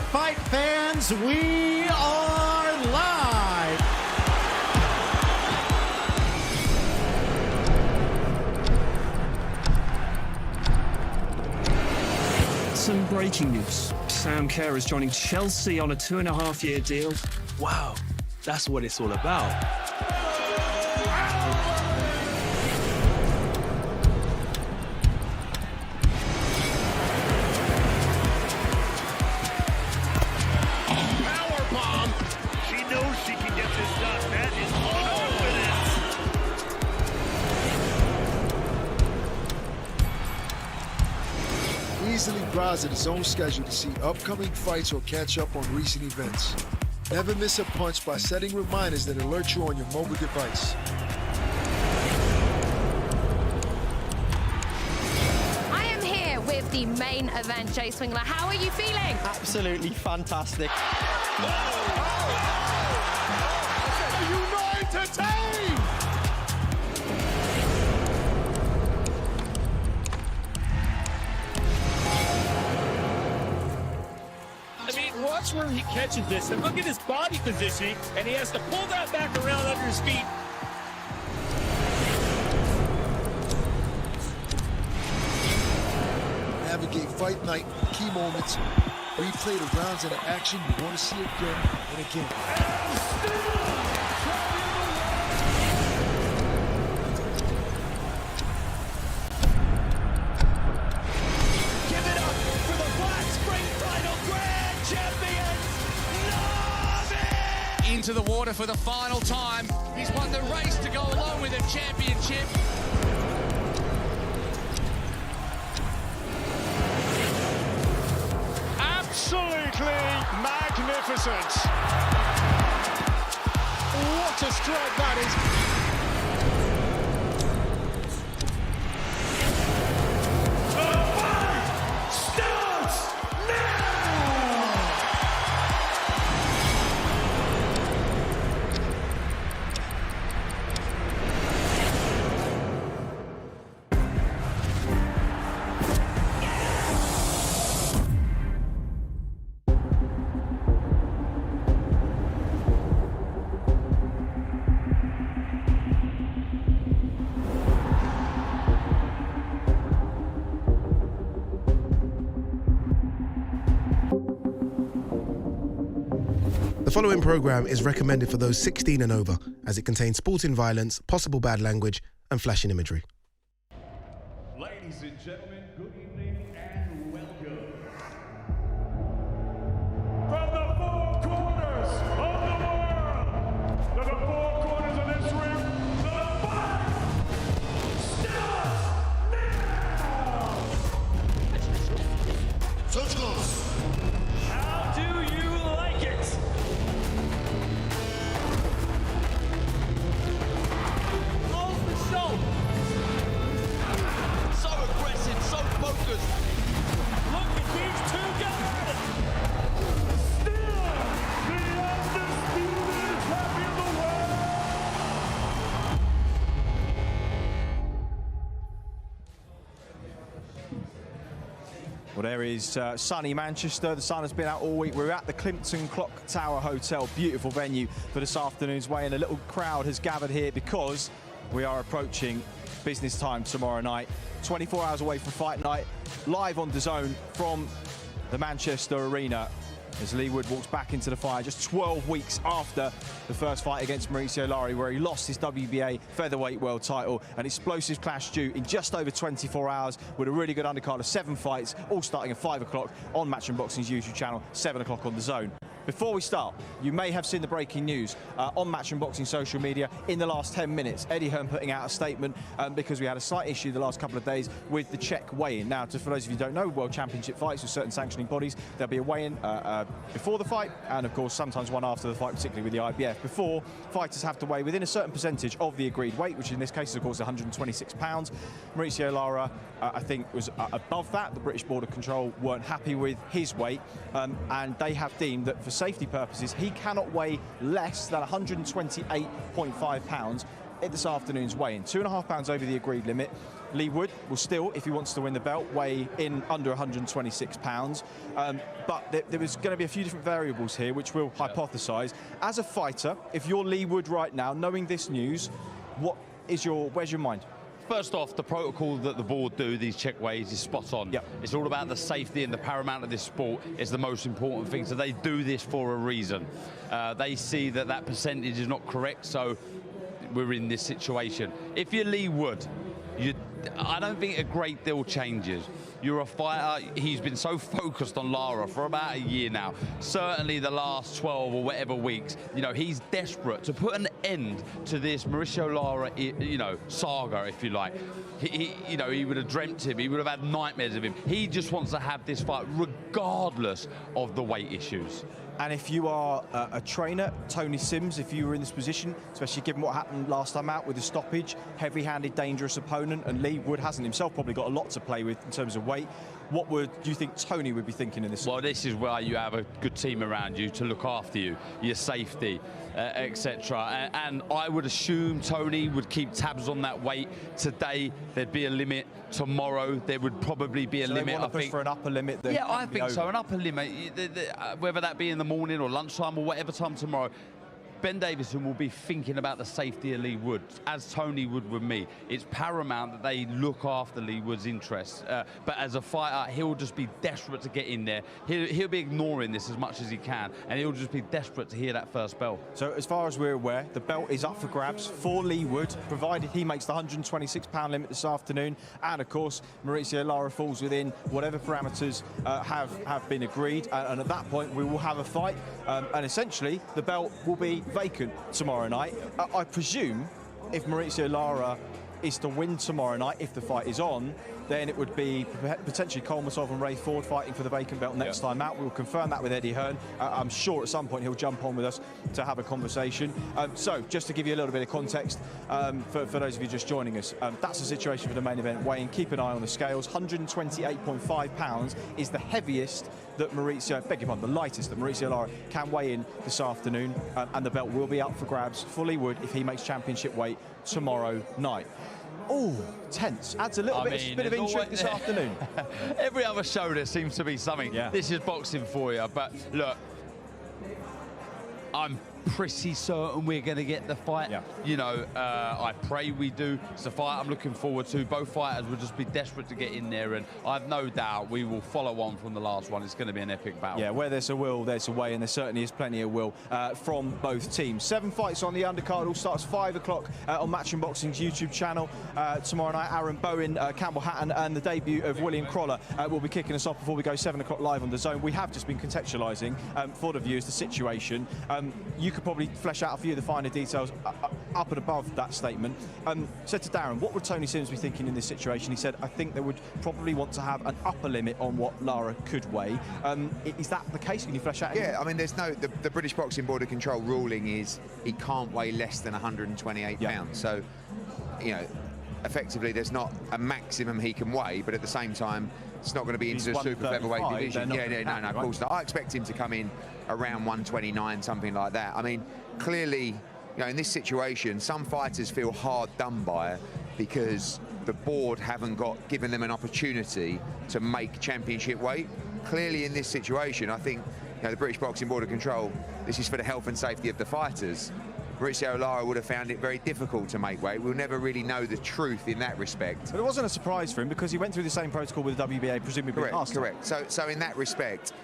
fight, fans? We are live. Some breaking news. Sam Kerr is joining Chelsea on a 2.5-year deal. Wow, that's what it's all about. Easily browse at his own schedule to see upcoming fights or catch up on recent events. Never miss a punch by setting reminders that alert you on your mobile device. I am here with the main event, Jay Swingler. How are you feeling? Absolutely fantastic. Are you not entertained? Watch where he catches this, and look at his body positioning, and he has to pull that back around under his feet. Navigate fight night, key moments, replay the rounds and the action you want to see again and again. Into the water for the final time. He's won the race to go along with a championship. Absolutely magnificent. What a strike that is. The following programme is recommended for those 16 and over, as it contains sporting violence, possible bad language, and flashing imagery. Ladies and gentlemen, good evening and welcome. From the four corners of the world, to the four corners of this ring, the fight starts now! How do you like it? So aggressive, so focused. Look at these two guys. Still the undisputed champion of the world. Well, there is sunny Manchester. The sun has been out all week. We're at the Climpton Clock Tower Hotel. Beautiful venue for this afternoon's weigh-in. A little crowd has gathered here because we are approaching business time tomorrow night. 24 hours away from fight night, live on DAZN from the Manchester Arena as Leigh Wood walks back into the fire just 12 weeks after the first fight against Mauricio Lara, where he lost his WBA featherweight world title. An explosive clash due in just over 24 hours with a really good undercard of 7 fights, all starting at 5 o'clock on Matchroom Boxing's YouTube channel, 7 o'clock on DAZN. Before we start, you may have seen the breaking news on Matchroom Boxing social media in the last 10 minutes. Eddie Hearn putting out a statement because we had a slight issue the last couple of days with the Czech weigh-in. Now, for those of you who don't know, World Championship fights with certain sanctioning bodies, there'll be a weigh-in before the fight and, of course, sometimes one after the fight, particularly with the IBF. Before, fighters have to weigh within a certain percentage of the agreed weight, which in this case is, of course, 126 pounds. Mauricio Lara, I think, was above that. The British Border Control weren't happy with his weight, and they have deemed that for safety purposes, he cannot weigh less than 128.5 pounds at this afternoon's weigh-in. 2.5 pounds over the agreed limit. Leigh Wood will still, if he wants to win the belt, weigh in under 126 pounds. But there was going to be a few different variables here, which we'll hypothesise. As a fighter, if you're Leigh Wood right now, knowing this news, where's your mind? First off, the protocol that the board do, these check weighs, is spot on. Yep. It's all about the safety and the paramount of this sport is the most important thing. So they do this for a reason. They see that that percentage is not correct, so we're in this situation. If you're Leigh Wood, I don't think a great deal changes. You're a fighter. He's been so focused on Lara for about a year now. Certainly the last 12 or whatever weeks. You know, he's desperate to put an end to this Mauricio Lara, you know, saga, if you like. You know, he would have dreamt him. He would have had nightmares of him. He just wants to have this fight regardless of the weight issues. And if you are a trainer, Tony Sims, if you were in this position, especially given what happened last time out with the stoppage, heavy-handed, dangerous opponent, and Leigh Wood hasn't himself probably got a lot to play with in terms of weight, what do you think Tony would be thinking in this? Well, this is where you have a good team around you to look after you, your safety, etc. And I would assume Tony would keep tabs on that weight. Today, there'd be a limit. Tomorrow, there would probably be a limit. They want to push for an upper limit? Yeah, I think so, an upper limit. Whether that be in the morning or lunchtime or whatever time tomorrow, Ben Davison will be thinking about the safety of Leigh Wood, as Tony would with me. It's paramount that they look after Leigh Wood's interests. But as a fighter, he'll just be desperate to get in there. He'll be ignoring this as much as he can, and he'll just be desperate to hear that first bell. So as far as we're aware, the belt is up for grabs for Leigh Wood, provided he makes the 126-pound limit this afternoon. And, of course, Mauricio Lara falls within whatever parameters have been agreed. And at that point, we will have a fight. And essentially, the belt will be vacant tomorrow night. I presume if Mauricio Lara is to win tomorrow night, if the fight is on, then it would be potentially Kolmasov and Ray Ford fighting for the vacant belt next time out. We'll confirm that with Eddie Hearn. I'm sure at some point he'll jump on with us to have a conversation. So just to give you a little bit of context for those of you just joining us, that's the situation for the main event weigh-in. Keep an eye on the scales. 128.5 pounds is the heaviest that Mauricio, beg your pardon, the lightest that Mauricio Lara can weigh in this afternoon, and the belt will be up for grabs for Leigh Wood if he makes championship weight tomorrow night. Oh, tense. Adds a little bit of intrigue this afternoon. Every other show there seems to be something. Yeah. This is boxing for you. But look, I'm pretty certain we're going to get the fight. Yeah. You know, I pray we do. It's a fight I'm looking forward to. Both fighters will just be desperate to get in there, and I've no doubt we will follow on from the last one. It's going to be an epic battle. Yeah, where there's a will, there's a way, and there certainly is plenty of will from both teams. 7 fights on the undercard. All starts 5 o'clock on Matchroom Boxing's YouTube channel. Tomorrow night, Aaron Bowen, Campbell Hatton, and the debut of William Crawler will be kicking us off before we go 7 o'clock live on DAZN. We have just been contextualising for the viewers the situation. You could probably flesh out a few of the finer details up and above that statement. Said to Darren, what would Tony Sims be thinking in this situation? He said, I think they would probably want to have an upper limit on what Lara could weigh. Is that the case? Can you flesh out? Yeah, I mean, there's no, the British Boxing Board of Control ruling is he can't weigh less than 128 pounds. So, you know, effectively there's not a maximum he can weigh, but at the same time, it's not going to be into the super featherweight division. No, of course not. I expect him to come in around 129, something like that. I mean, clearly, you know, in this situation, some fighters feel hard done by because the board haven't given them an opportunity to make championship weight. Clearly, in this situation, I think, you know, the British Boxing Board of Control, this is for the health and safety of the fighters. Mauricio Lara would have found it very difficult to make weight. We'll never really know the truth in that respect. But it wasn't a surprise for him because he went through the same protocol with the WBA, presumably. Correct. So in that respect,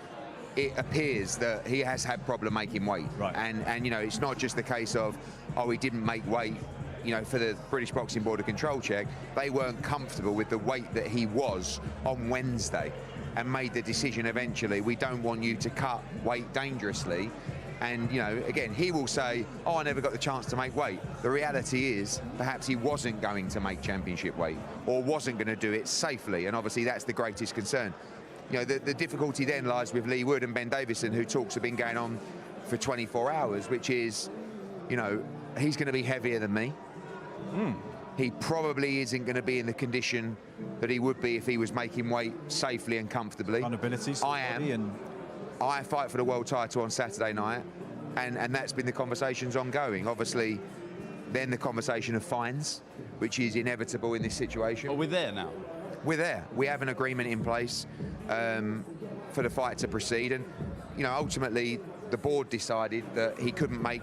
it appears that he has had problem making weight. Right. And you know, it's not just the case of, oh, he didn't make weight, you know, for the British Boxing Board of Control check. They weren't comfortable with the weight that he was on Wednesday and made the decision eventually, we don't want you to cut weight dangerously. And, you know, again, he will say, oh, I never got the chance to make weight. The reality is, perhaps he wasn't going to make championship weight or wasn't going to do it safely. And obviously that's the greatest concern. You know, the difficulty then lies with Leigh Wood and Ben Davison, who talks have been going on for 24 hours, which is, you know, he's going to be heavier than me. He probably isn't going to be in the condition that he would be if he was making weight safely and comfortably. I am. I fight for the world title on Saturday night, and that's been the conversations ongoing. Obviously, then the conversation of fines, which is inevitable in this situation. Well, we're there now. We're there. We have an agreement in place for the fight to proceed, and ultimately the board decided that he couldn't make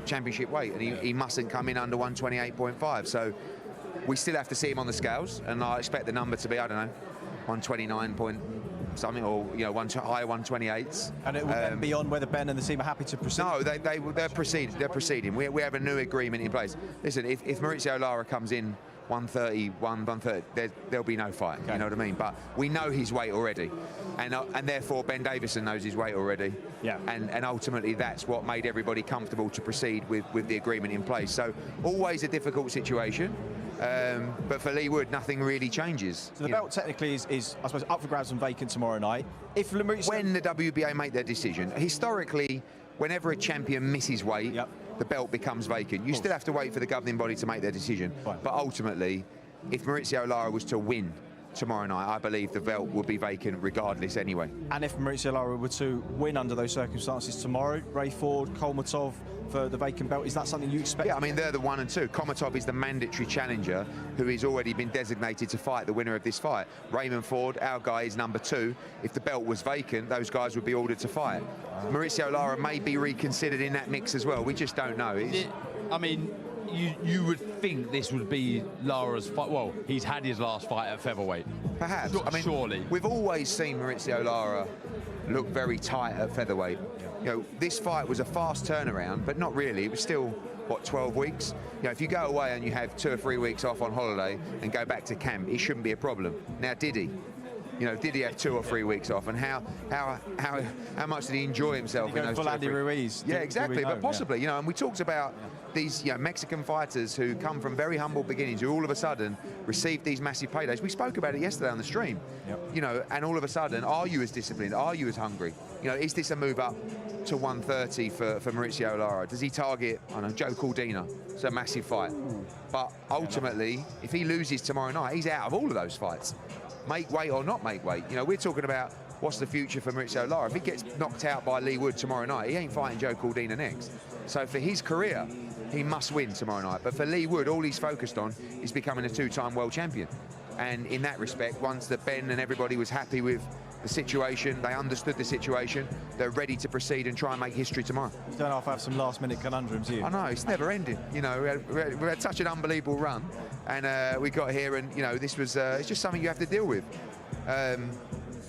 championship weight, and he mustn't come in under 128.5. So we still have to see him on the scales, and I expect the number to be, I don't know, 129 point something, or high 128s. And it will then be on whether Ben and the team are happy to proceed. No, they're proceeding. We have a new agreement in place. Listen, if Mauricio Lara comes in 130, there'll be no fight. Okay. You know what I mean? But we know his weight already, and therefore Ben Davison knows his weight already. Yeah. And ultimately that's what made everybody comfortable to proceed with the agreement in place. So always a difficult situation. But for Leigh Wood, nothing really changes. So the belt technically is, I suppose, up for grabs and vacant tomorrow night. When the WBA make their decision, historically, whenever a champion misses weight, the belt becomes vacant. You still have to wait for the governing body to make their decision. Fine. But ultimately, if Mauricio Lara was to win tomorrow night, I believe the belt will be vacant regardless anyway. And if Mauricio Lara were to win under those circumstances tomorrow, Ray Ford, Kolmatov for the vacant belt, is that something you expect? Yeah, I mean, they're the 1 and 2. Kolmatov is the mandatory challenger who has already been designated to fight the winner of this fight. Raymond Ford, our guy, is number 2. If the belt was vacant, those guys would be ordered to fight. Mauricio Lara may be reconsidered in that mix as well. We just don't know. I mean, you would think this would be Lara's fight. Well, he's had his last fight at featherweight. Perhaps. I mean, surely. We've always seen Mauricio Lara look very tight at featherweight. This fight was a fast turnaround, but not really. It was still, what, 12 weeks? If you go away and you have 2 or 3 weeks off on holiday and go back to camp, it shouldn't be a problem. Now, did he? Did he have 2 or 3 weeks off, and how much did he enjoy himself in those 2 or 3 Andy Ruiz? Yeah, exactly. But possibly, and we talked about these Mexican fighters who come from very humble beginnings, who all of a sudden receive these massive paydays. We spoke about it yesterday on the stream. And all of a sudden, are you as disciplined? Are you as hungry? Is this a move up to 130 for Mauricio Lara? Does he target, I don't know, Joe Cordina? It's a massive fight. But ultimately, if he loses tomorrow night, he's out of all of those fights. Make weight or not make weight. We're talking about what's the future for Mauricio Lara. If he gets knocked out by Leigh Wood tomorrow night, he ain't fighting Joe Cordina next. So for his career, he must win tomorrow night. But for Leigh Wood, all he's focused on is becoming a 2-time world champion. And in that respect, once that Ben and everybody was happy with the situation, they understood the situation, they're ready to proceed and try and make history tomorrow. You don't have some last-minute conundrums, do you? I know, it's never ending. We had such an unbelievable run, and we got here, and this was it's just something you have to deal with.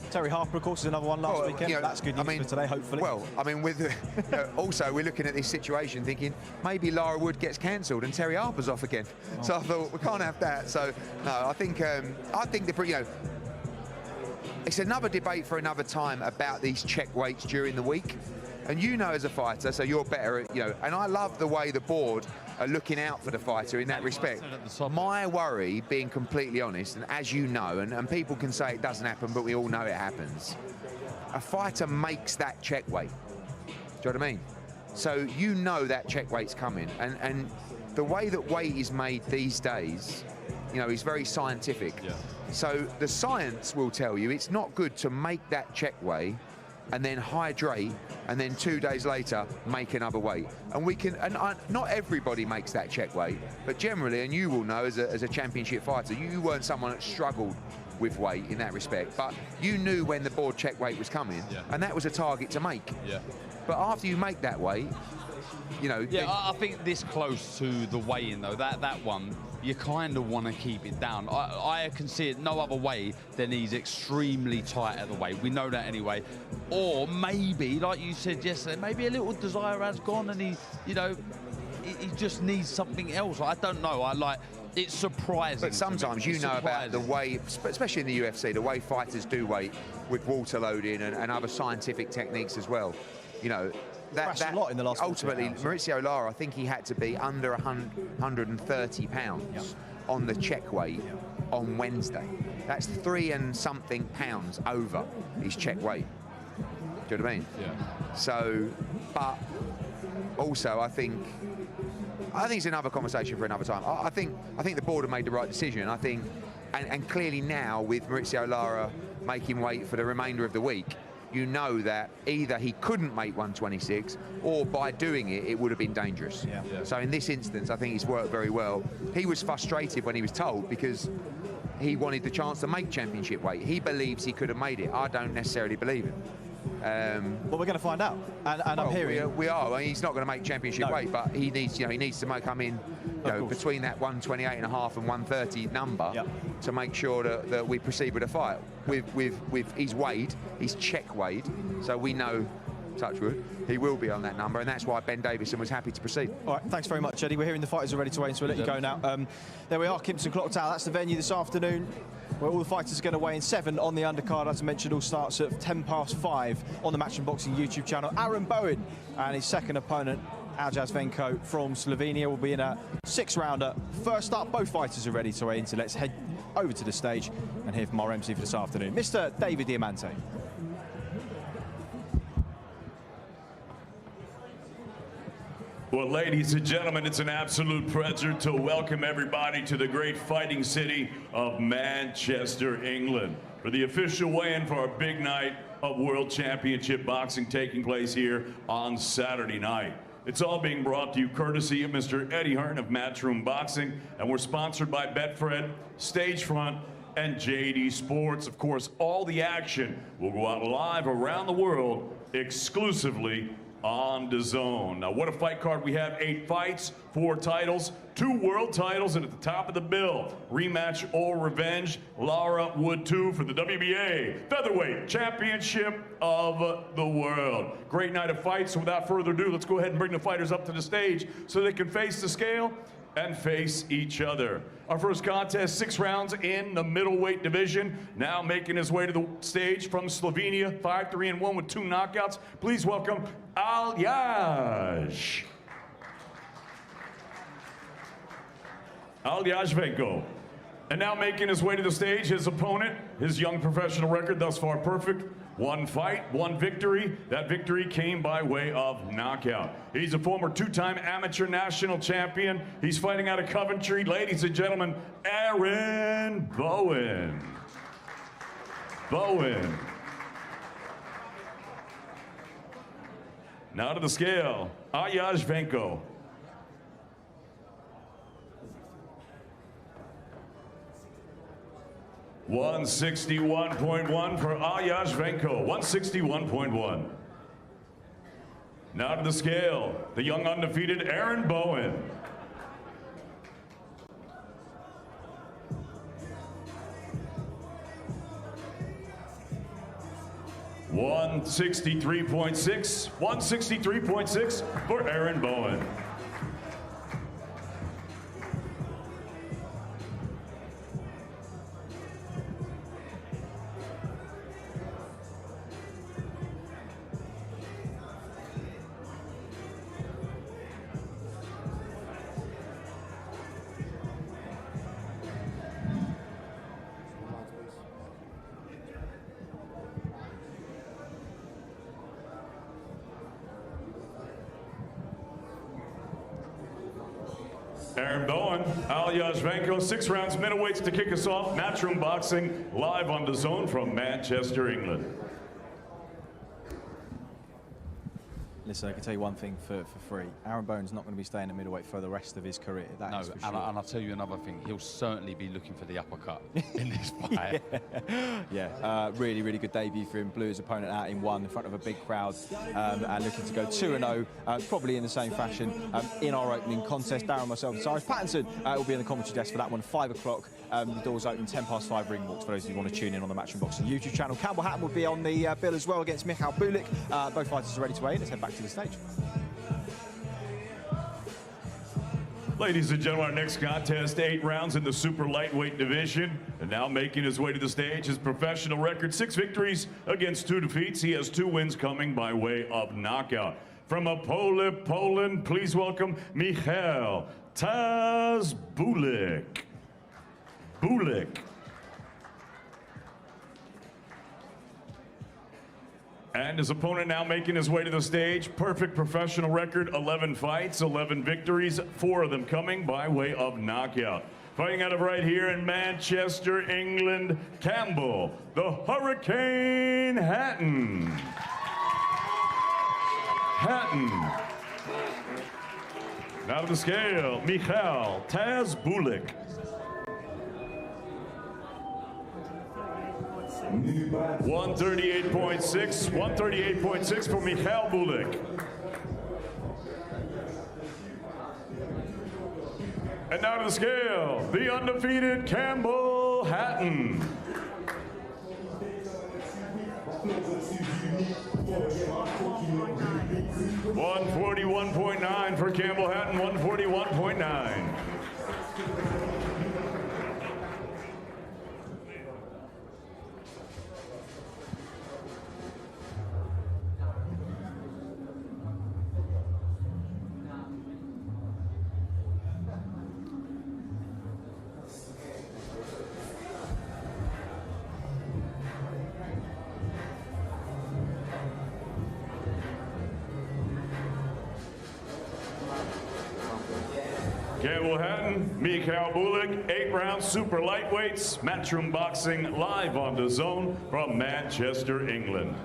Terry Harper, of course, is another one last weekend. That's good news for today, hopefully. Well, I mean, with also we're looking at this situation thinking maybe Lara Wood gets cancelled and Terry Harper's off again. So I thought we can't have that. So no, I think it's another debate for another time about these check weights during the week. And as a fighter, so you're better at, and I love the way the board are looking out for the fighter in that respect. My worry, being completely honest, and as you know, and people can say it doesn't happen, but we all know it happens, a fighter makes that check weight. Do you know what I mean? So that check weight's coming. And the way that weight is made these days, is very scientific. Yeah. So the science will tell you it's not good to make that check weight and then hydrate, and then 2 days later make another weight. And not everybody makes that check weight, but generally, and you will know as a championship fighter, you weren't someone that struggled with weight in that respect, but you knew when the board check weight was coming, and that was a target to make. Yeah. But after you make that weight, I think this close to the weigh-in though, that one, you kind of want to keep it down. I can see it no other way than he's extremely tight at the weight. We know that anyway. Or maybe, like you said yesterday, maybe a little desire has gone and he just needs something else. I don't know. It's surprising. But sometimes about the way, especially in the UFC, the way fighters do weight with water loading and other scientific techniques as well. That a lot in the last ultimately, Mauricio Lara, I think he had to be under 130 pounds on the check weight on Wednesday. That's 3 and something pounds over his check weight. Do you know what I mean? Yeah. So, but also I think it's another conversation for another time. I think the board have made the right decision. I think, and clearly now with Mauricio Lara making weight for the remainder of the week, you know that either he couldn't make 126 or by doing it, it would have been dangerous. So in this instance, I think he's worked very well. He was frustrated when he was told because he wanted the chance to make championship weight. He believes he could have made it. I don't necessarily believe him. Well, we're going to find out, and I'm hearing we are. I mean, he's not going to make championship weight, but he needs, he needs to come in, between that 128.5 and 130 number to make sure that we proceed with a fight. With he's weighed, he's check weighed, so we know, touch wood, he will be on that number, and that's why Ben Davison was happy to proceed. All right, thanks very much, Eddie. We're hearing the fighters are ready to weigh in, so we'll let you go now. There we are, Kimpton Clock Tower. That's the venue this afternoon, where all the fighters are going to weigh in. 7 on the undercard. As I mentioned, all starts at 5:10 on the Matchroom Boxing YouTube channel. Aaron Bowen and his second opponent, Aljaž Venko from Slovenia, will be in a 6-rounder. First up, both fighters are ready to weigh in, so let's head over to the stage and hear from our MC for this afternoon, Mr. David Diamante. Well, ladies and gentlemen, it's an absolute pleasure to welcome everybody to the great fighting city of Manchester, England, for the official weigh-in for our big night of World Championship Boxing taking place here on Saturday night. It's all being brought to you courtesy of Mr. Eddie Hearn of Matchroom Boxing, and we're sponsored by Betfred, Stagefront, and JD Sports. Of course, all the action will go out live around the world exclusively on DAZN. Now, what a fight card we have. 8 fights, 4 titles, 2 world titles, and at the top of the bill, rematch or revenge, Lara Wood 2 for the WBA Featherweight Championship of the World. Great night of fights, so without further ado, let's go ahead and bring the fighters up to the stage so they can face the scale and face each other. Our first contest, 6 rounds in the middleweight division. Now making his way to the stage from Slovenia, 5-3-1 with 2 knockouts. Please welcome Aljaž Venko. And now making his way to the stage, his opponent, his young professional record thus far perfect. 1 fight, 1 victory. That victory came by way of knockout. He's a former 2-time amateur national champion. He's fighting out of Coventry. Ladies and gentlemen, Aaron Bowen. Now to the scale, Aljaž Venko. $161.1 for Aljaž Venko, 161.1. Now to the scale, the young undefeated Aaron Bowen. $163.6 for Aaron Bowen. Aaron Bowen, Aljaž Venko, 6 rounds middleweights to kick us off. Matchroom Boxing live on DAZN from Manchester, England. Listen, I can tell you one thing for free. Aaron Bowen's not going to be staying at middleweight for the rest of his career. That is for sure. And I'll tell you another thing. He'll certainly be looking for the uppercut in this fight. Really, really good debut for him. Blew his opponent out in 1 in front of a big crowd, and looking to go 2-0, probably in the same fashion in our opening contest. Darren, myself, and Cyrus Pattinson will be on the commentary desk for that one, 5 o'clock. The doors open 5:10 ring walks for those of you who want to tune in on the Matchroom Boxing YouTube channel. Campbell Hatton will be on the bill as well against Michal Bulik. Both fighters are ready to weigh in. Let's head back to the stage. Ladies and gentlemen, our next contest, 8 rounds in the super lightweight division. And now making his way to the stage, his professional record, 6 victories against 2 defeats. He has 2 wins coming by way of knockout. From Opole, Poland, please welcome Michal Bulik. And his opponent now making his way to the stage. Perfect professional record, 11 fights, 11 victories, 4 of them coming by way of knockout. Fighting out of right here in Manchester, England, Campbell, the Hurricane Hatton. Now to the scale, Michal Taz Bulik. 138.6 for Michal Bulik. And now to the scale, the undefeated Campbell Hatton. 141.9 for Campbell Hatton, 141.9. Campbell Hatton, Michal Bulik, 8-round super lightweights, Matchroom Boxing live on DAZN from Manchester, England.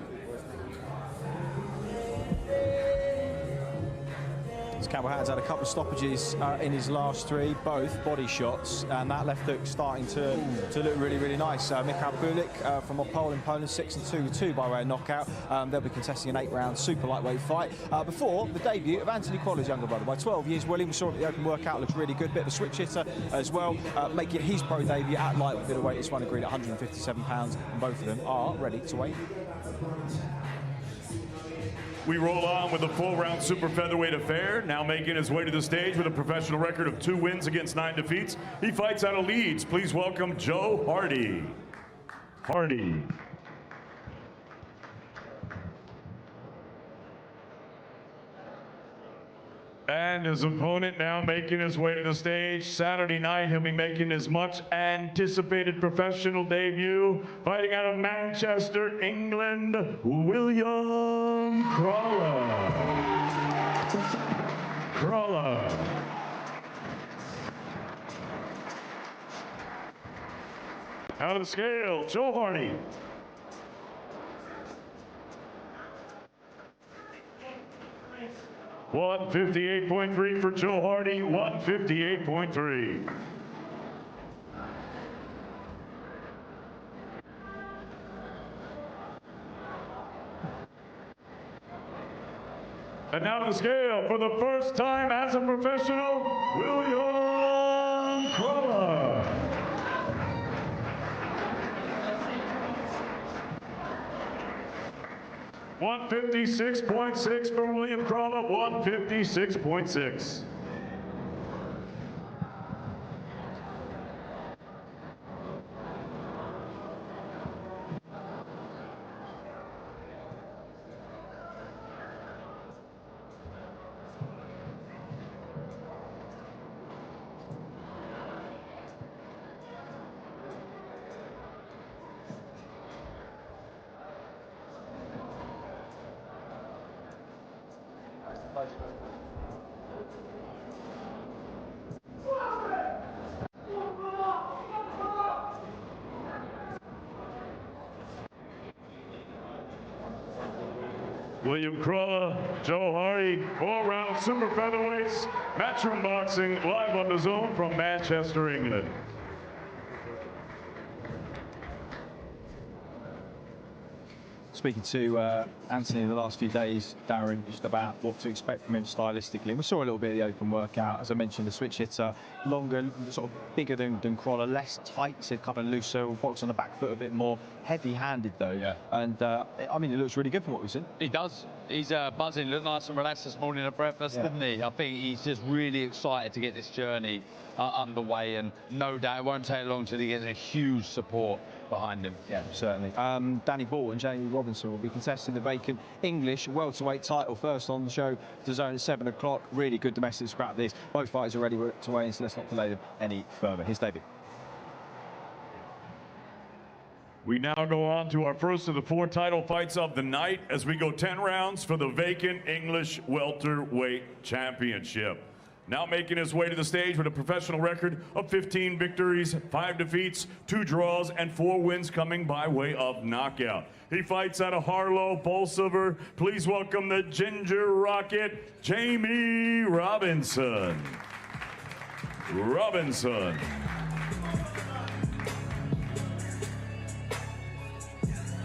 Campbell Hatton's had a couple of stoppages in his last three, both body shots, and that left hook starting to look really, really nice. Michal Bulik from Opole in Poland, 6-2 with 2 by way of knockout. They'll be contesting an 8-round super lightweight fight before the debut of Anthony Qualla's younger brother. By 12 years, William, we saw him at the open workout, looks really good, bit of a switch hitter as well, making his pro debut at lightweight bit of weight. This one agreed at 157 pounds, and both of them are ready to weigh. We roll on with the full-round super featherweight affair, now making his way to the stage with a professional record of 2 wins against 9 defeats. He fights out of Leeds. Please welcome Joe Hardy. And his opponent now making his way to the stage. Saturday night, he'll be making his much anticipated professional debut, fighting out of Manchester, England, William Crawler. Out of the scale, Joe Hardy. 158.3 for Joe Hardy, 158.3. And now the scale for the first time as a professional, William Crawler. 156.6 for William Crawler, 156.6. William Crawler, Joe Hardy, 4-round super featherweights, Matchroom Boxing, live on DAZN from Manchester, England. Speaking to Anthony in the last few days, Darren, just about what to expect from him stylistically. We saw a little bit of the open workout. As I mentioned, the switch hitter, longer, sort of bigger than Crawler, less tight, so kind of looser, box on the back foot a bit more, heavy-handed though. Yeah. And I mean, it looks really good from what we've seen. He does. He's buzzing, looked nice and relaxed this morning at breakfast, didn't he? I think he's just really excited to get this journey underway, and no doubt it won't take long till he gets a huge support behind him. Yeah, certainly. Danny Ball and Jamie Robinson will be contesting the vacant English welterweight title first on the show. DAZN at 7 o'clock. Really good domestic scrap this. Both fighters are ready to weigh in, so let's not delay them any further. Here's David. We now go on to our first of the 4 title fights of the night as we go 10 rounds for the vacant English welterweight championship. Now making his way to the stage with a professional record of 15 victories, 5 defeats, 2 draws, and 4 wins coming by way of knockout. He fights out of Harlow, Bolsover. Please welcome the Ginger Rocket, Jamie Robinson.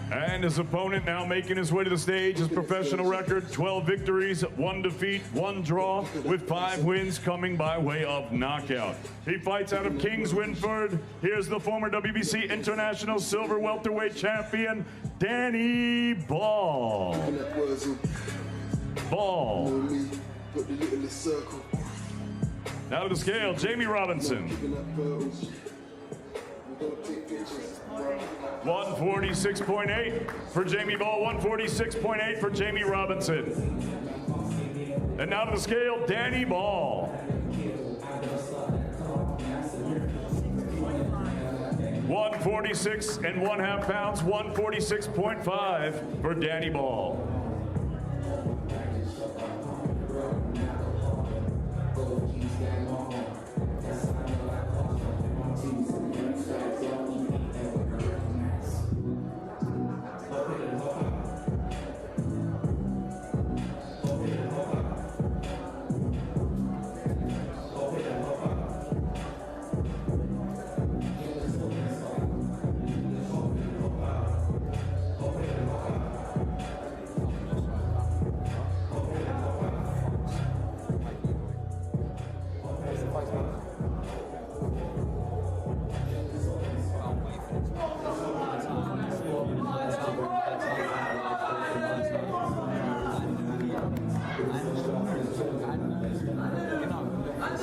And his opponent now making his way to the stage, his professional record, 12 victories, 1 defeat, 1 draw, with 5 wins coming by way of knockout. He fights out of Kings Winford. Here's the former WBC International Silver Welterweight Champion, Danny Ball. Now to the scale, Jamie Robinson. 146.8 for Jamie Ball, 146.8 for Jamie Robinson. And now to the scale, Danny Ball. 146.5 pounds, 146.5 for Danny Ball.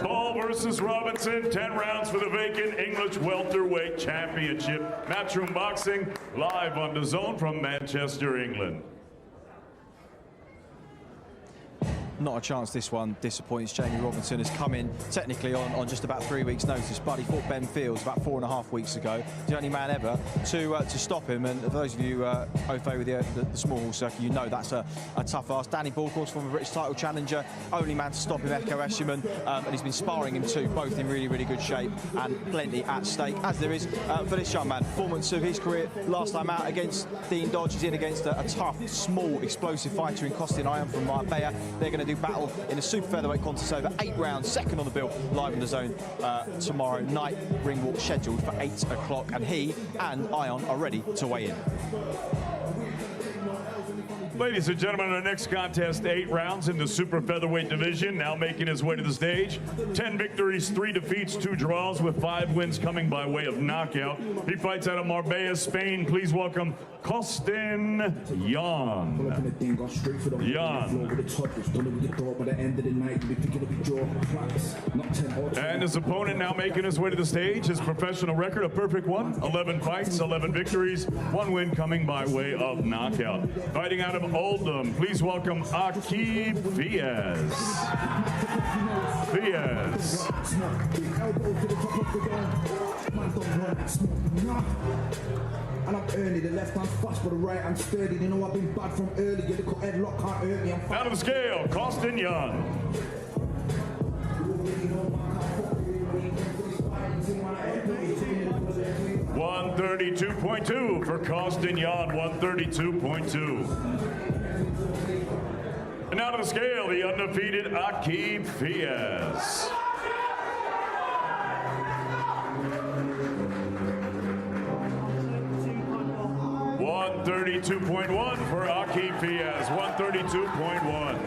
Ball versus Robinson, 10 rounds for the vacant English welterweight championship. Matchroom Boxing, live on DAZN from Manchester, England. Not a chance this one disappoints. Jamie Robinson has come in technically on just about 3 weeks' notice, but he fought Ben Fields about 4.5 weeks ago. The only man ever to stop him. And for those of you au fait with the small hall circuit, you know that's a tough ask. Danny Ball, of course, former British title challenger, only man to stop him, Eko Eshelman, and he's been sparring him too, both in really, really good shape and plenty at stake, as there is for this young man. Performance of his career last time out against Dean Dodge. He's in against a tough, small, explosive fighter in Costin Ion from Marbella. They're going to do battle in a super featherweight contest over 8 rounds, second on the bill, live on DAZN tomorrow night. Ring walk scheduled for 8 o'clock, and he and Ion are ready to weigh in. Ladies and gentlemen, our next contest, 8 rounds in the super featherweight division. Now making his way to the stage, 10 victories, 3 defeats, 2 draws, with 5 wins coming by way of knockout. He fights out of Marbella, Spain. Please welcome Costin Ion. And his opponent now making his way to the stage, his professional record, a perfect one, 11 fights, 11 victories, 1 win coming by way of knockout. Fighting out of Oldham, please welcome Aqib Fiaz. And I'm early, the left hand's fast, but the right hand's sturdy. You know I've been bad from early. Get the headlock can't hurt me. Out of the scale, Costin Ion. 132.2 for Costin Ion, 132.2. And out of the scale, the undefeated Aqib Fiaz. 132.1 for Aqib Fiaz, 132.1.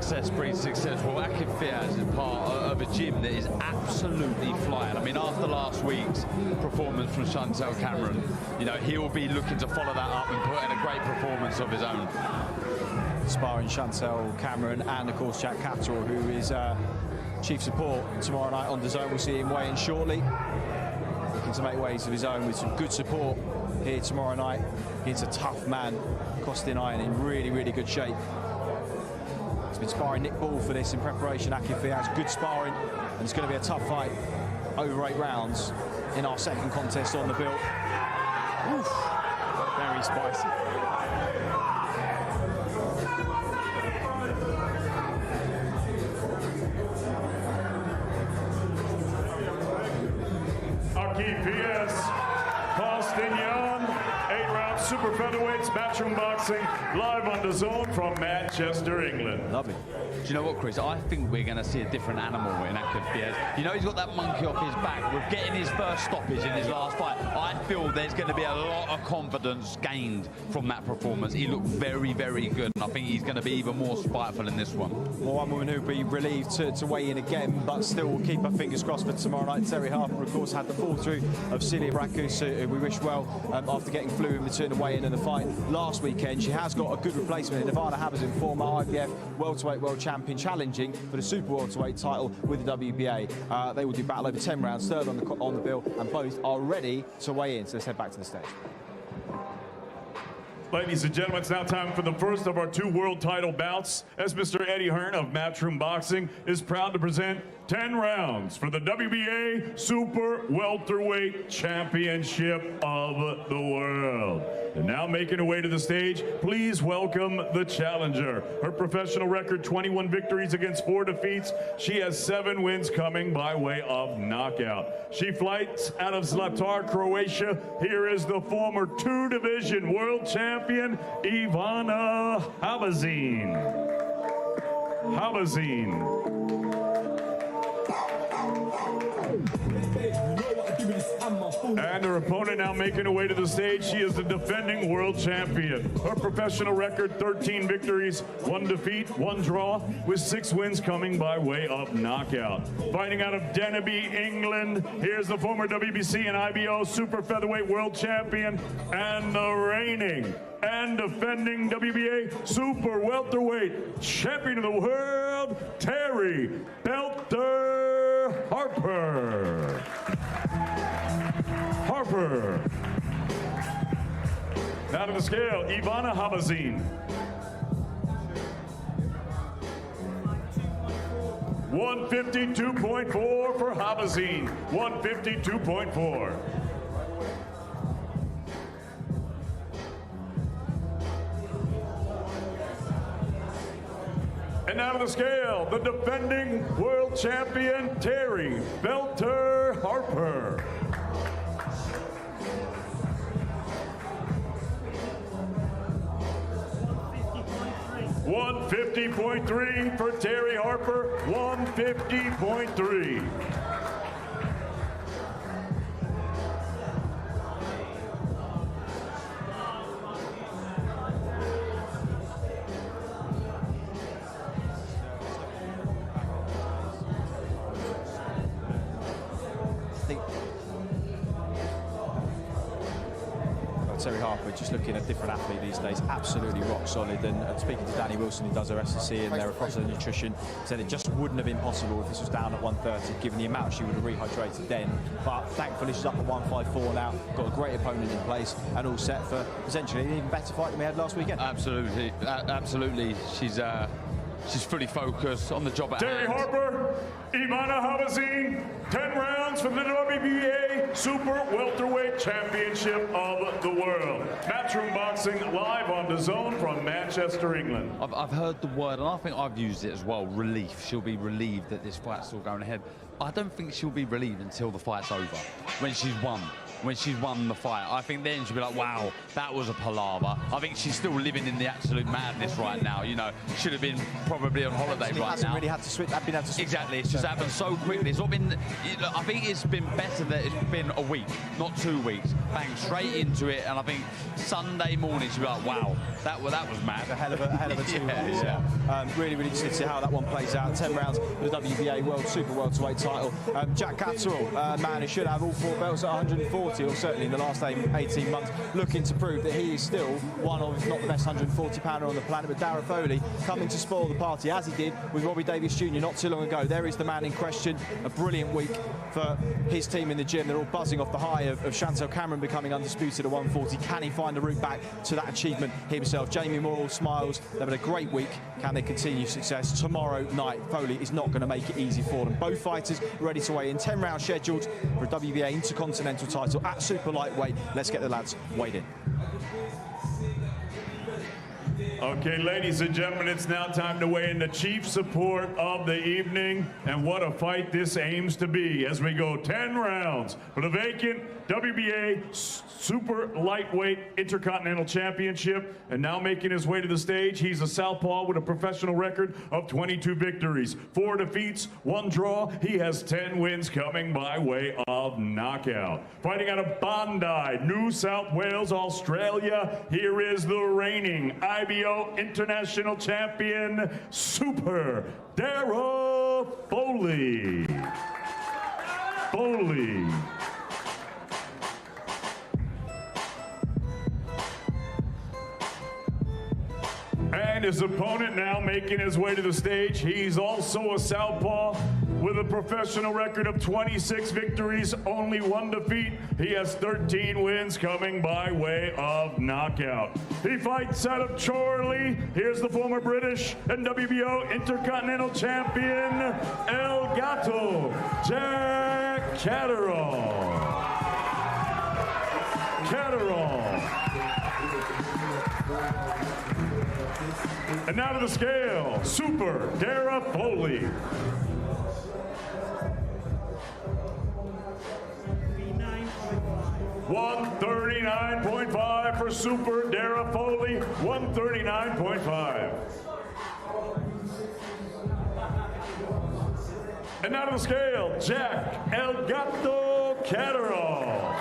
success breeds success. Well, Akin Fiaz is part of a gym that is absolutely flying. I mean, after last week's performance from Chantel Cameron, you know, he'll be looking to follow that up and put in a great performance of his own. Sparring Chantel Cameron and, of course, Jack Catterall, who is chief support tomorrow night on DAZN. We'll see him weigh in shortly. Looking to make waves of his own with some good support here tomorrow night against a tough man, Costin Iron, in really, really good shape. He's been sparring Nick Ball for this in preparation. Akin Fiaz, good sparring, and it's going to be a tough fight over 8 rounds in our second contest on the bill. Oof, very spicy. Akin Fiaz, Costin Iron, 8-round super featherweights, matchroom boxing, live on DAZN from Manchester, England. Lovely. Do you know what, Chris? I think we're going to see a different animal in Akin Fiaz. You know, he's got that monkey off his back. With getting his first stoppage in his last fight, I feel there's going to be a lot of confidence gained from that performance. He looked very, very good, and I think he's going to be even more spiteful in this one. Well, one woman who'll be relieved to weigh in again, but still will keep her fingers crossed for tomorrow night. Terry Harper, of course, had the fall through of Celia Brakus, who we wish well after getting flu in return to weigh in the fight last weekend. She has got a good replacement in Ivana Habazin, former IBF welterweight world champion, challenging for the super welterweight title with the WBA. They will do battle over 10 rounds, third on the bill, and both are ready to weigh in. So let's head back to the stage. Ladies and gentlemen, it's now time for the first of our 2 world title bouts, as Mr. Eddie Hearn of Matchroom Boxing is proud to present 10 rounds for the WBA Super Welterweight Championship of the World. And now making her way to the stage, please welcome the challenger. Her professional record, 21 victories against 4 defeats. She has 7 wins coming by way of knockout. She fights out of Zlatar, Croatia. Here is the former 2-division world champion, Ivana Habazin. And her opponent now making her way to the stage. She is the defending world champion. Her professional record, 13 victories, 1 defeat, 1 draw, with 6 wins coming by way of knockout. Fighting out of Denby, England, here's the former WBC and IBO super featherweight world champion and the reigning and defending WBA super welterweight champion of the world, Terry Belter Harper. Now to the scale, Ivana Habazin. 152.4 for Habazin. 152.4. And now to the scale, the defending world champion, Terry Belter Harper. 150.3 for Terry Harper, 150.3. Terry Harper, just looking at a different athlete these days, absolutely rock solid. And speaking to Danny Wilson, who does her SSC and their process of nutrition, said it just wouldn't have been possible if this was down at 130, given the amount she would have rehydrated then. But thankfully, she's up at 154 now, got a great opponent in place, and all set for potentially an even better fight than we had last weekend. Absolutely, absolutely. She's fully focused on the job at Terry hand. Harper, Ivana Habazin, 10 rounds for the WBA Super Welterweight Championship of the World. Matchroom Boxing live on DAZN from Manchester, England. I've heard the word, and I think I've used it as well, relief. She'll be relieved that this fight's still going ahead. I don't think she'll be relieved until the fight's over, when she's won. when she's won the fight. I think then she'll be like, wow, that was a palaver. I think she's still living in the absolute madness right now. You know, should have been probably on holiday right now. Hasn't really had to switch. Exactly, it's just happened so quickly. It's not been. I think it's been better that it's been a week, not 2 weeks. Bang, straight into it, and I think Sunday morning she'll be like, wow, that was mad. A hell of a 2 weeks. Really interested to see how that one plays out. 10 rounds for the WBA World Super Welterweight title. Jack Catterall, man who should have all 4 belts at 140, or certainly in the last 18 months, looking to prove that he is still one of, if not the best 140-pounder on the planet. But Darragh Foley coming to spoil the party, as he did with Robbie Davies Jr. not too long ago. There is the man in question. A brilliant week for his team in the gym. They're all buzzing off the high of Chantel Cameron becoming undisputed at 140. Can he find the route back to that achievement himself? Jamie Morrell smiles. They've had a great week. Can they continue success tomorrow night? Foley is not going to make it easy for them. Both fighters ready to weigh in. 10 rounds scheduled for a WBA Intercontinental title at super lightweight. Let's get the lads weighed in. Okay, ladies and gentlemen, it's now time to weigh in the chief support of the evening. And what a fight this aims to be as we go 10 rounds for the vacant WBA Super Lightweight Intercontinental Championship. And now making his way to the stage, he's a southpaw with a professional record of 22 victories, 4 defeats, 1 draw. He has 10 wins coming by way of knockout. Fighting out of Bondi, New South Wales, Australia, here is the reigning IBO International Champion, Super Darragh Foley. And his opponent now making his way to the stage. He's also a southpaw with a professional record of 26 victories, only 1 defeat. He has 13 wins coming by way of knockout. He fights out of Chorley. Here's the former British and WBO Intercontinental Champion, El Gato, Jack Catterall. And now to the scale, Super Darragh Foley. $139.5 for Super Darragh Foley, 139.5. And now to the scale, Jack El Gato Catterall.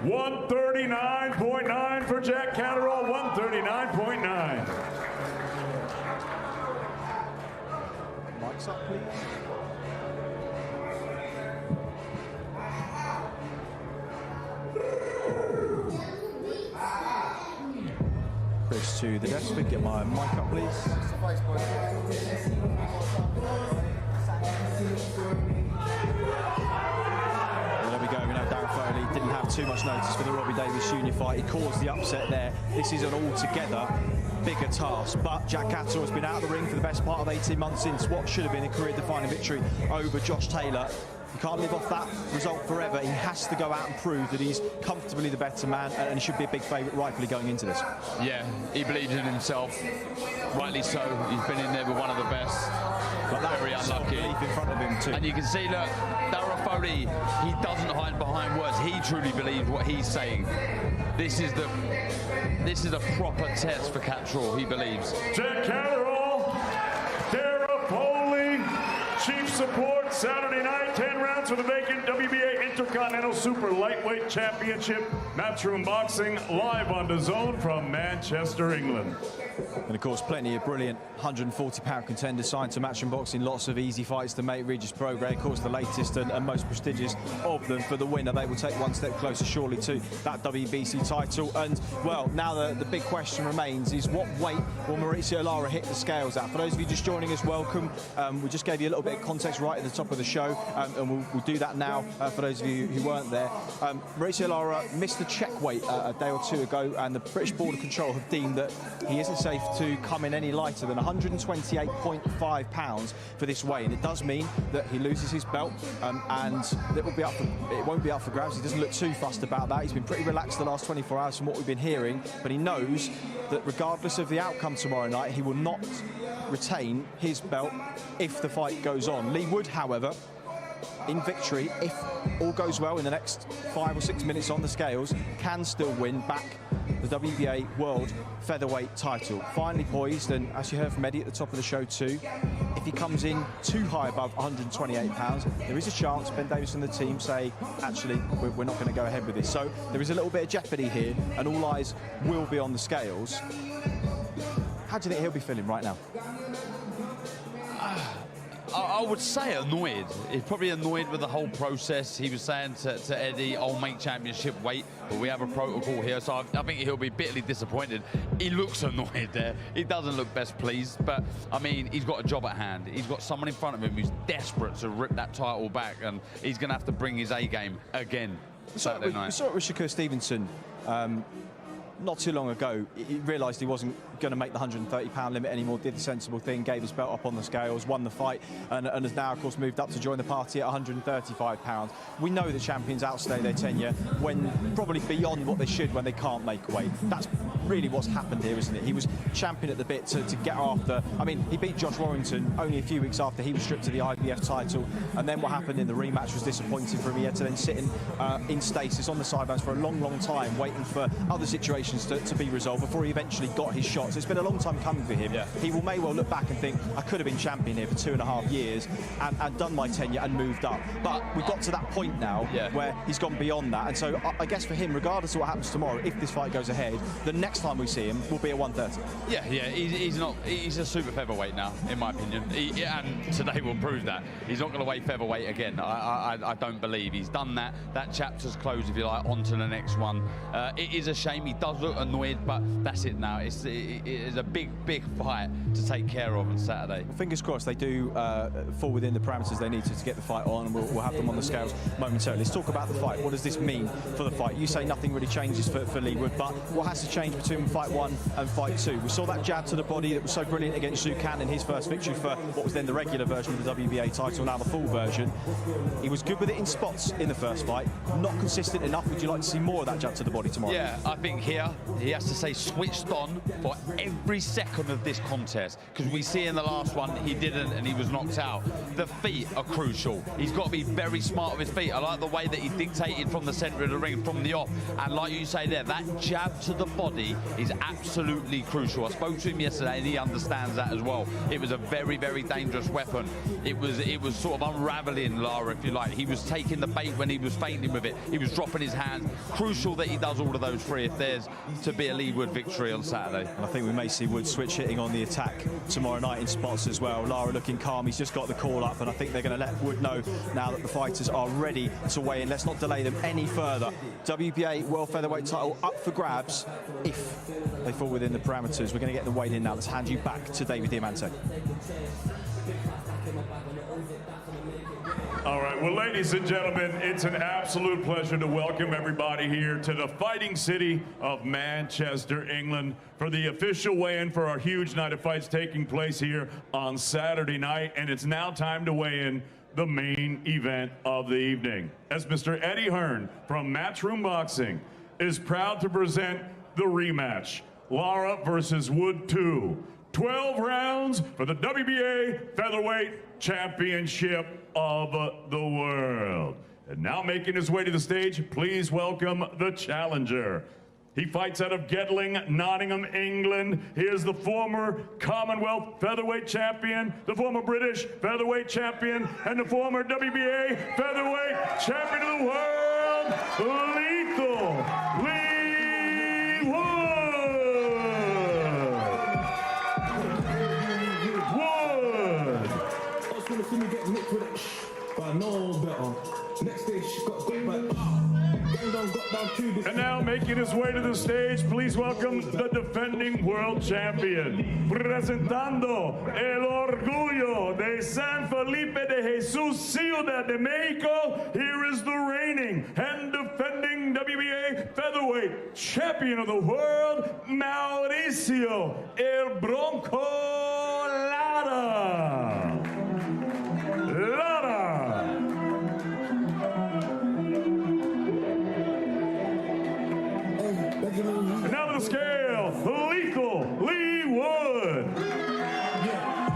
139.9 for Jack Catterall, 139.9. Mike's up, please. Chris to the desk, get my mic up, please. There we go. We know Darragh Foley didn't have too much notice for the Robbie Davies Jr. fight. He caused the upset there. This is an altogether bigger task, but Jack Catterall has been out of the ring for the best part of 18 months since what should have been a career-defining victory over Josh Taylor. He can't live off that result forever. He has to go out and prove that he's comfortably the better man, and he should be a big favourite rightfully going into this. Yeah, he believes in himself, rightly so. He's been in there with one of the best. But very unlucky. In front of him too. And you can see, look, Darragh Foley, he doesn't hide behind words. He truly believes what he's saying. This is a proper test for Catterall, he believes. Jack Catterall, Darragh Foley, chief support Saturday night, 10 rounds for the vacant WBA Intercontinental Super Lightweight Championship. Matchroom Boxing live on DAZN from Manchester, England. And of course, plenty of brilliant 140-pound contenders signed to Matchroom Boxing. Lots of easy fights to make. Regis Prograis, of course, the latest and most prestigious of them. For the winner, they will take one step closer, surely, to that WBC title. And, well, now the big question remains is what weight will Mauricio Lara hit the scales at? For those of you just joining us, welcome. We just gave you a little bit of context right at the top of the show, and we'll do that now for those of you who weren't there. Mauricio Lara missed the check weight a day or two ago, and the British Border Control have deemed that he isn't safe to come in any lighter than 128.5 pounds for this weigh, and it does mean that he loses his belt, and it won't be up for grabs. He doesn't look too fussed about that. He's been pretty relaxed the last 24 hours from what we've been hearing, but he knows that regardless of the outcome tomorrow night, he will not retain his belt if the fight goes on. Leigh Wood, however, in victory, if all goes well in the next 5 or 6 minutes on the scales, can still win back the WBA World Featherweight title. Finally poised, and as you heard from Eddie at the top of the show too, if he comes in too high above 128 pounds, there is a chance Ben Davis and the team say, actually, we're not going to go ahead with this. So there is a little bit of jeopardy here, and all eyes will be on the scales. How do you think he'll be feeling right now? I would say annoyed. He's probably annoyed with the whole process. He was saying to Eddie, I'll make championship weight, but we have a protocol here. So I think he'll be bitterly disappointed. He looks annoyed there. He doesn't look best pleased, but I mean, he's got a job at hand. He's got someone in front of him who's desperate to rip that title back, and he's going to have to bring his A game again Saturday night. We saw it with Shakur Stevenson not too long ago. He realised he wasn't going to make the 130-pound limit anymore, did the sensible thing, gave his belt up on the scales, won the fight, and has now, of course, moved up to join the party at 135 pounds. We know that champions outstay their tenure when probably beyond what they should when they can't make weight. That's really what's happened here, isn't it? He was champion at the bit to get after. I mean, he beat Josh Warrington only a few weeks after he was stripped of the IBF title, and then what happened in the rematch was disappointing for him. He had to then sit in stasis on the sidelines for a long, long time, waiting for other situations to be resolved before he eventually got his shot. So it's been a long time coming for him. Yeah. He may well look back and think, I could have been champion here for 2.5 years and done my tenure and moved up. But we've got to that point now where he's gone beyond that. And so I guess for him, regardless of what happens tomorrow, if this fight goes ahead, the next time we see him will be at 130. Yeah, he's a super featherweight now, in my opinion. And today will prove that. He's not going to weigh featherweight again. I don't believe. He's done that. That chapter's closed, if you like, on to the next one. It is a shame. He does look annoyed, but that's it now. It is a big fight to take care of on Saturday. Well, fingers crossed they do fall within the parameters they need to get the fight on, and we'll have them on the scales momentarily. Let's talk about the fight. What does this mean for the fight? You say nothing really changes for Leigh Wood, but what has to change between fight 1 and fight 2? We saw that jab to the body that was so brilliant against Zucan in his first victory for what was then the regular version of the WBA title, now the full version. He was good with it in spots in the first fight, not consistent enough. Would you like to see more of that jab to the body tomorrow? Yeah, I think here he has to stay switched on for every second of this contest, because we see in the last one he didn't and he was knocked out. The feet are crucial. He's got to be very smart with his feet. I like the way that he dictated from the centre of the ring, from the off, and like you say there, that jab to the body is absolutely crucial. I spoke to him yesterday and he understands that as well. It was a very dangerous weapon. It was sort of unraveling Lara, if you like. He was taking the bait when he was feinting with it. He was dropping his hands. Crucial that he does all of those three if there's to be a Leigh Wood victory on Saturday. And I think we may see Wood switch hitting on the attack tomorrow night in spots as well. Lara looking calm. He's just got the call up, and I think they're going to let Wood know now that the fighters are ready to weigh in. Let's not delay them any further. WBA World Featherweight title up for grabs if they fall within the parameters. We're going to get them weighed in now. Let's hand you back to David Diamante. All right, well, ladies and gentlemen, it's an absolute pleasure to welcome everybody here to the fighting city of Manchester, England, for the official weigh-in for our huge night of fights taking place here on Saturday night. And it's now time to weigh in the main event of the evening, as Mr. Eddie Hearn from Matchroom Boxing is proud to present the rematch, Lara versus Wood 2. 12 rounds for the WBA Featherweight Championship of the world. And now making his way to the stage, please welcome the challenger. He fights out of Gedling, Nottingham, England. He is the former Commonwealth Featherweight Champion, the former British Featherweight Champion, and the former WBA Featherweight Champion of the world, Lethal Leigh Wood. Me get nicked with it, but I know better. Next stage, got back. And now making his way to the stage, please welcome the defending world champion. Presentando el orgullo de San Felipe de Jesus, Ciudad de Mexico. Here is the reigning and defending WBA Featherweight Champion of the world, Mauricio El Bronco Lara. And now to the scale, Lethal Leigh Wood. Yeah,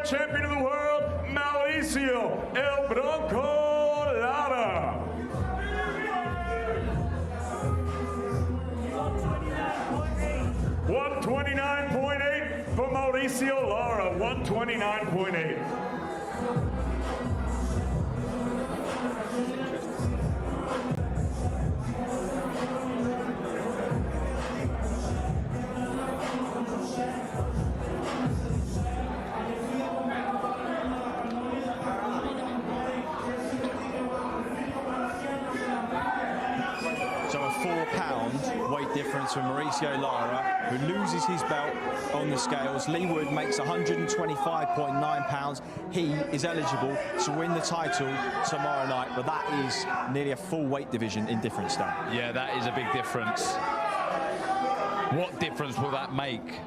featherweight champion of the world, Mauricio El Bronco Lara. 129.8 for Mauricio Lara, 129.8. Weight difference for Mauricio Lara, who loses his belt on the scales. Leigh Wood makes 125.9 pounds. He is eligible to win the title tomorrow night, but that is nearly a full weight division in difference now. Yeah, that is a big difference. What difference will that make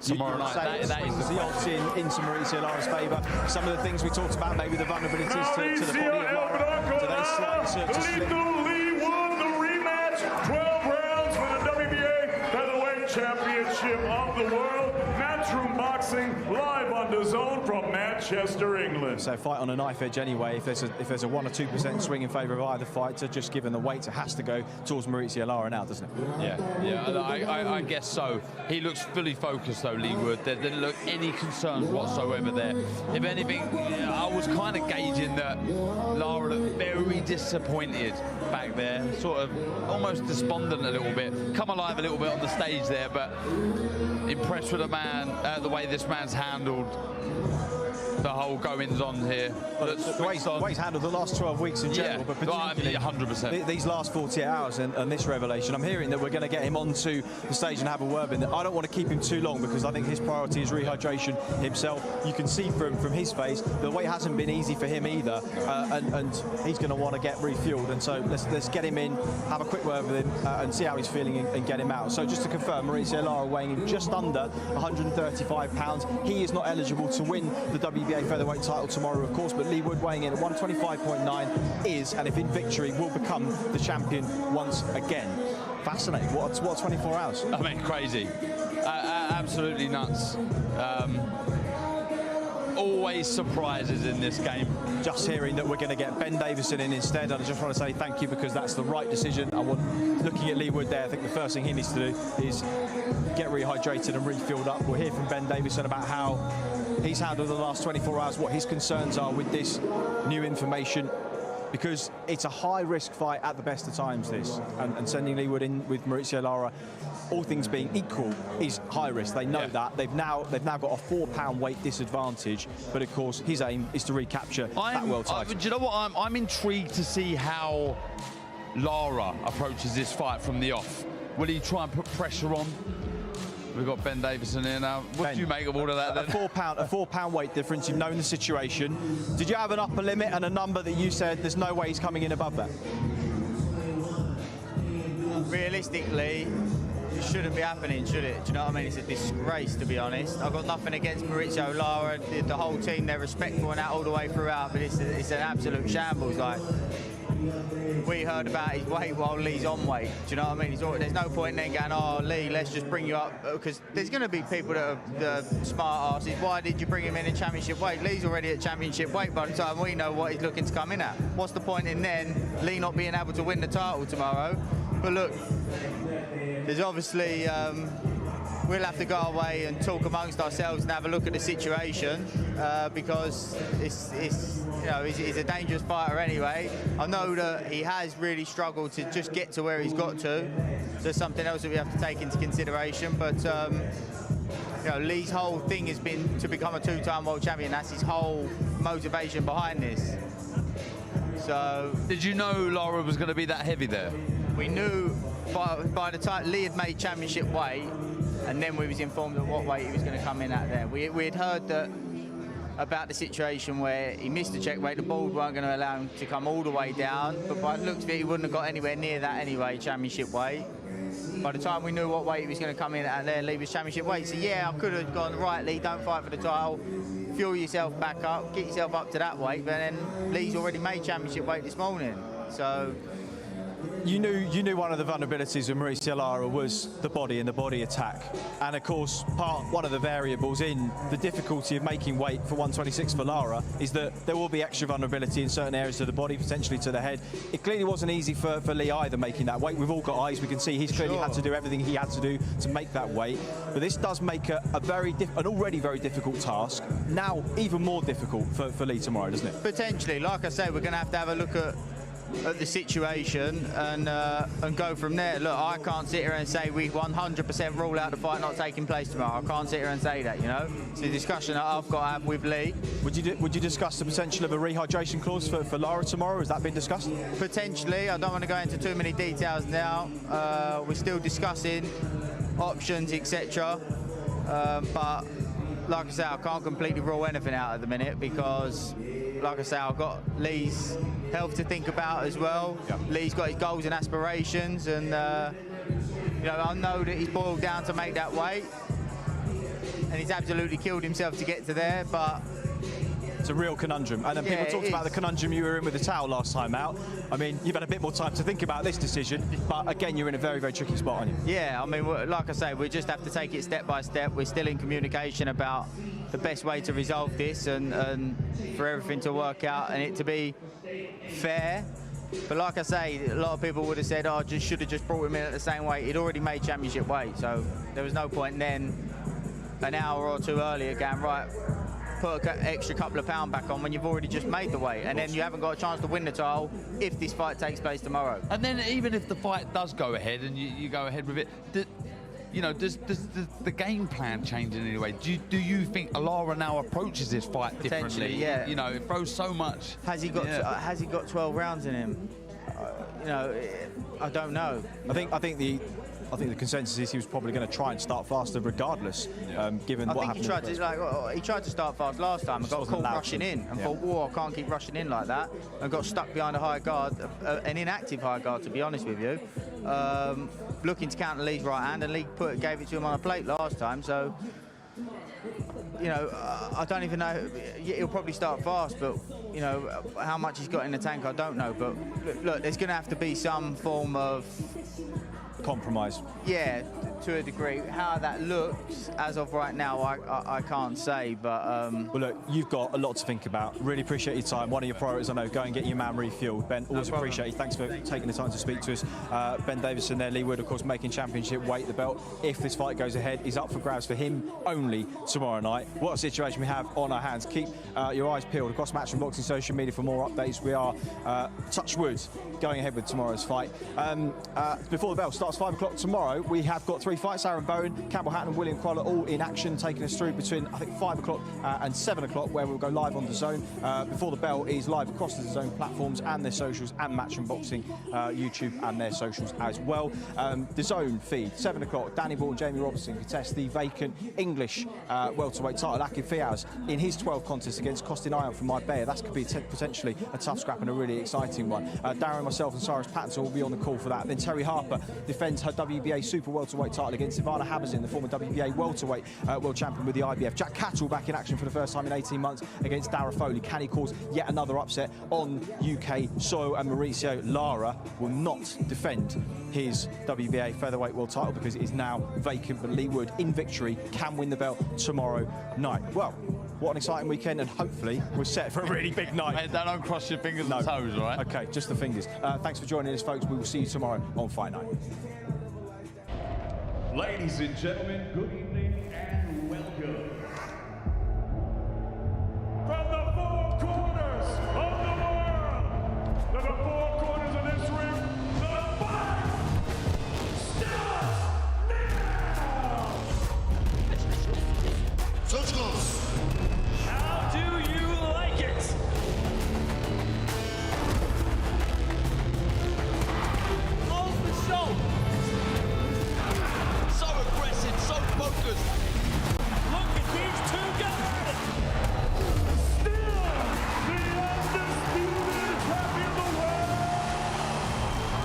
tomorrow night? That is the odds into Mauricio Lara's favour. Some of the things we talked about, maybe the vulnerabilities to the body of Lara. Do they slight to slip? Leigh Wood, the rematch, 12 rounds for the WBA Featherweight Championship of the World. Matchroom Boxing, live on DAZN from Manchester, England. So fight on a knife edge anyway. If there's a 1 or 2% swing in favour of either fighter, just given the weight, it has to go towards Mauricio Lara now, doesn't it? Yeah, I guess so. He looks fully focused though, Leigh Wood. There didn't look any concerns whatsoever there. If anything, I was kind of gauging that Lara looked very disappointed back there, sort of almost despondent a little bit. Come alive a little bit on the stage there, but impressed with the way this man's handled the whole goings on here. The way he's handled the last 12 weeks in general, but particularly 100%. These last 48 hours and this revelation, I'm hearing that we're going to get him onto the stage and have a word with him. I don't want to keep him too long because I think his priority is rehydration himself. You can see from his face the weight hasn't been easy for him either, and he's going to want to get refueled. And so let's get him in, have a quick word with him, and see how he's feeling and get him out. So just to confirm, Mauricio Lara weighing in just under 135 pounds. He is not eligible to win the WBA featherweight title tomorrow, of course, but Leigh Wood weighing in at 125.9 is, and if in victory, will become the champion once again. Fascinating. What 24 hours? I mean, crazy. Absolutely nuts. Always surprises in this game. Just hearing that we're going to get Ben Davison in instead, and I just want to say thank you because that's the right decision. Looking at Leigh Wood there, I think the first thing he needs to do is get rehydrated and refueled up. We'll hear from Ben Davison about how he's handled the last 24 hours, what his concerns are with this new information, because it's a high-risk fight at the best of times, this. And sending Leigh Wood in with Mauricio Lara, all things being equal, is high risk. They know that. They've now got a 4-pound weight disadvantage, but of course his aim is to recapture that world title. Do you know what? I'm intrigued to see how Lara approaches this fight from the off. Will he try and put pressure on? We've got Ben Davison here now. What do you make of all of that then? A 4-pound weight difference. You've known the situation. Did you have an upper limit and a number that you said there's no way he's coming in above that? Realistically, it shouldn't be happening, should it? Do you know what I mean? It's a disgrace, to be honest. I've got nothing against Mauricio Lara. The whole team, they're respectful and that all the way throughout, but it's an absolute shambles. Like, we heard about his weight while Leigh's on weight. Do you know what I mean? There's no point in then going, oh, Leigh, let's just bring you up, because there's going to be people that are smart asses. Why did you bring him in championship weight? Leigh's already at championship weight by the time we know what he's looking to come in at. What's the point in then Leigh not being able to win the title tomorrow? But look, there's obviously we'll have to go away and talk amongst ourselves and have a look at the situation because it's he's a dangerous fighter anyway. I know that he has really struggled to just get to where he's got to. So there's something else that we have to take into consideration. But Leigh's whole thing has been to become a 2-time world champion. That's his whole motivation behind this. So, did you know Lara was going to be that heavy there? We knew by the time Leigh had made championship weight, and then we was informed of what weight he was going to come in at there. We had heard about the situation where he missed the check weight, the board weren't going to allow him to come all the way down, but by the looks of it, he wouldn't have got anywhere near that anyway, championship weight. By the time we knew what weight he was going to come in at there, Leigh was championship weight. So yeah, I could have gone, right, Leigh, don't fight for the title, fuel yourself back up, get yourself up to that weight, but then Leigh's already made championship weight this morning. So you knew one of the vulnerabilities of Mauricio Lara was the body and the body attack. And of course, one of the variables in the difficulty of making weight for 126 for Lara is that there will be extra vulnerability in certain areas of the body, potentially to the head. It clearly wasn't easy for Leigh either making that weight. We've all got eyes. We can see he's clearly had to do everything he had to do to make that weight. But this does make an already very difficult task now even more difficult for Leigh tomorrow, doesn't it? Potentially. Like I say, we're going to have a look at the situation and go from there. Look, I can't sit here and say we 100% rule out the fight not taking place tomorrow. I can't sit here and say that, you know. It's a discussion that I've got to have with Leigh. Would you discuss the potential of a rehydration clause for Lara tomorrow? Has that been discussed? Potentially. I don't want to go into too many details now. We're still discussing options, etc. But like I say, I can't completely rule anything out at the minute because, like I say, I've got Leigh's health to think about as well. Yeah. Leigh's got his goals and aspirations, and you know, I know that he's boiled down to make that weight, and he's absolutely killed himself to get to there. But it's a real conundrum. And then people talked about the conundrum you were in with the towel last time out. I mean, you've had a bit more time to think about this decision, but again, you're in a very, very tricky spot, aren't you? Yeah, I mean, like I say, we just have to take it step by step. We're still in communication about the best way to resolve this and for everything to work out and it to be fair. But like I say, a lot of people would have said, oh, should have just brought him in at the same weight. He'd already made championship weight, so there was no point then, an hour or two earlier, going, right, put an extra couple of pounds back on when you've already just made the weight, and then you haven't got a chance to win the title if this fight takes place tomorrow. And then even if the fight does go ahead and you go ahead with it, you know, does the game plan change in any way? Do you think Lara now approaches this fight differently? Yeah. You know, it throws so much. Has he got 12 rounds in him? You know, I don't know. I think the consensus is he was probably going to try and start faster regardless, given what happened. He tried to start fast last time and got caught rushing in and thought, whoa, I can't keep rushing in like that, and got stuck behind a high guard, an inactive high guard, to be honest with you. Looking to counter Leigh's right hand, and Leigh gave it to him on a plate last time, so you know, I don't even know. He'll probably start fast, but you know, how much he's got in the tank, I don't know. But look, there's going to have to be some form of compromise. Yeah, to a degree. How that looks as of right now, I can't say, but well, look, you've got a lot to think about. Really appreciate your time. One of your priorities, I know, go and get your man refueled. Ben, always appreciate you. Thanks for taking the time to speak to us. Ben Davison there, Leigh Wood, of course, making championship weight. The belt, if this fight goes ahead, is up for grabs for him only tomorrow night. What a situation we have on our hands. Keep your eyes peeled across Matchroom Boxing social media for more updates. We are, touch wood, going ahead with tomorrow's fight. Before the bell starts 5 o'clock tomorrow, we have got 3 fights. Aaron Bowen, Campbell Hatton and William Crawler all in action, taking us through between, I think, 5 o'clock and 7 o'clock, where we'll go live on DAZN. Before the bell is live across the DAZN platforms and their socials, and Matchroom Boxing YouTube and their socials as well. DAZN feed, 7 o'clock, Danny Ball and Jamie Robertson contest the vacant English welterweight title. Akin Fiaz in his 12th contest against Costin Ion from Marbella. That could be potentially a tough scrap and a really exciting one. Darren, myself and Cyrus Pattinson will be on the call for that. Then Terry Harper defends her WBA super welterweight title against Ivana Habazin, the former WBA welterweight world champion with the IBF. Jack Cattle back in action for the first time in 18 months against Dara Foley. Can he cause yet another upset on UK soil? And Mauricio Lara will not defend his WBA featherweight world title because it is now vacant, but Leigh Wood in victory can win the belt tomorrow night. Well, what an exciting weekend, and hopefully we're set for a really big night. Hey, don't cross your fingers and toes, right? Okay, just the fingers. Thanks for joining us, folks. We will see you tomorrow on Fight Night. Ladies and gentlemen, good evening.